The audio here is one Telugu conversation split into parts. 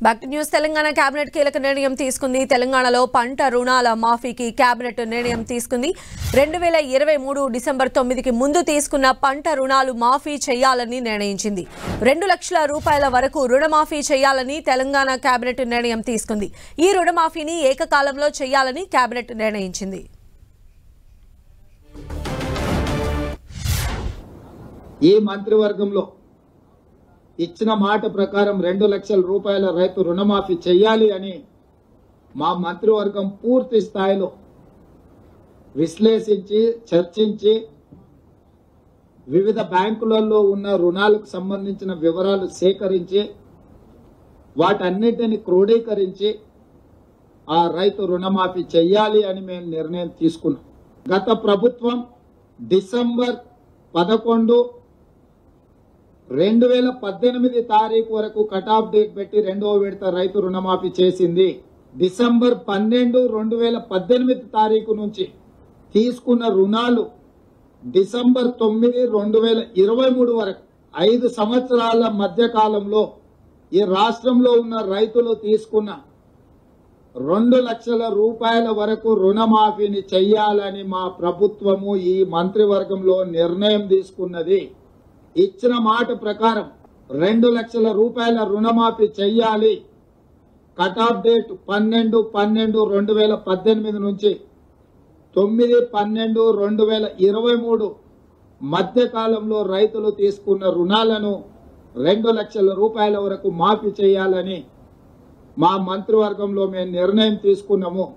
Back to news. Telangana cabinet కీలక నిర్ణయం తీసుకుంది. తెలంగాణలో పంట రుణాల మాఫీకి కేబినెట్ నిర్ణయం తీసుకుంది. 2023 డిసెంబర్ 9కి ముందు తీసుకున్న పంట రుణాలు మాఫీ చేయాలని నిర్ణయించింది. 2 లక్షల రూపాయల వరకు రుణమాఫీ చేయాలని తెలంగాణ కేబినెట్ నిర్ణయం తీసుకుంది. ఈ రుణమాఫీని ఏకకాలంలో చేయాలని కేబినెట్ నిర్ణయించింది. ఈ మంత్రివర్గంలో ఇచ్చిన మాట ప్రకారం 2 లక్షల రూపాయల రైతు రుణమాఫీ చేయాలి అని మా మంత్రివర్గం పూర్తి స్థాయిలో విశ్లేషించి చర్చించి వివిధ బ్యాంకులలో ఉన్న రుణాలకు సంబంధించిన వివరాలు సేకరించి వాటన్నిటిని క్రోడీకరించి ఆ రైతు రుణమాఫీ చేయాలి అని మేము నిర్ణయం తీసుకున్నాం. గత ప్రభుత్వం డిసెంబర్ 11, 2018 తారీఖు వరకు కట్ ఆఫ్ డేట్ పెట్టి 2వ విడత రైతు రుణమాఫీ చేసింది. డిసెంబర్ 12, 2018 తారీఖు నుంచి తీసుకున్న రుణాలు డిసెంబర్ 9, 2023 వరకు 5 సంవత్సరాల మధ్య కాలంలో ఈ రాష్ట్రంలో ఉన్న రైతులు తీసుకున్న 2 లక్షల రూపాయల వరకు రుణమాఫీని చెయ్యాలని మా ప్రభుత్వము ఈ మంత్రివర్గంలో నిర్ణయం తీసుకున్నది. ఇచ్చిన మాట ప్రకారం 2 లక్షల రూపాయల రుణమాఫీ చెయ్యాలి. కట్ ఆఫ్ డేట్ 12/12/2018 నుంచి 9/12/2023 మధ్య కాలంలో రైతులు తీసుకున్న రుణాలను 2 లక్షల రూపాయల వరకు మాఫీ చేయాలని మా మంత్రివర్గంలో మేము నిర్ణయం తీసుకున్నాము.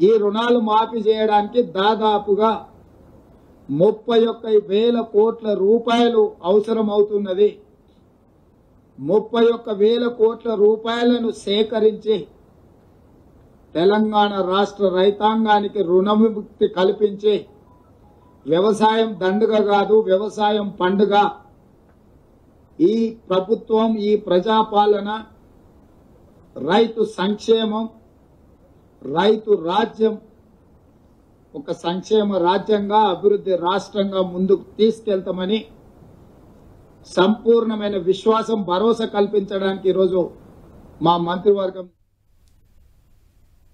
ఈ రుణాలు మాఫీ చేయడానికి దాదాపుగా 31,000 కోట్ల రూపాయలు అవసరం అవుతున్నది. 31,000 కోట్ల రూపాయలను సేకరించి తెలంగాణ రాష్ట్ర రైతాంగానికి రుణవిముక్తి కల్పించి వ్యవసాయం దండుగ కాదు, వ్యవసాయం పండుగ. ఈ ప్రభుత్వం, ఈ ప్రజాపాలన రైతు సంక్షేమం, రైతు రాజ్యం ఒక సంక్షేమ రాజ్యంగా, అభివృద్ధి రాష్ట్రంగా ముందుకు తీసుకెళ్తామని సంపూర్ణమైన విశ్వాసం, భరోసా కల్పించడానికి ఈరోజు మా మంత్రివర్గం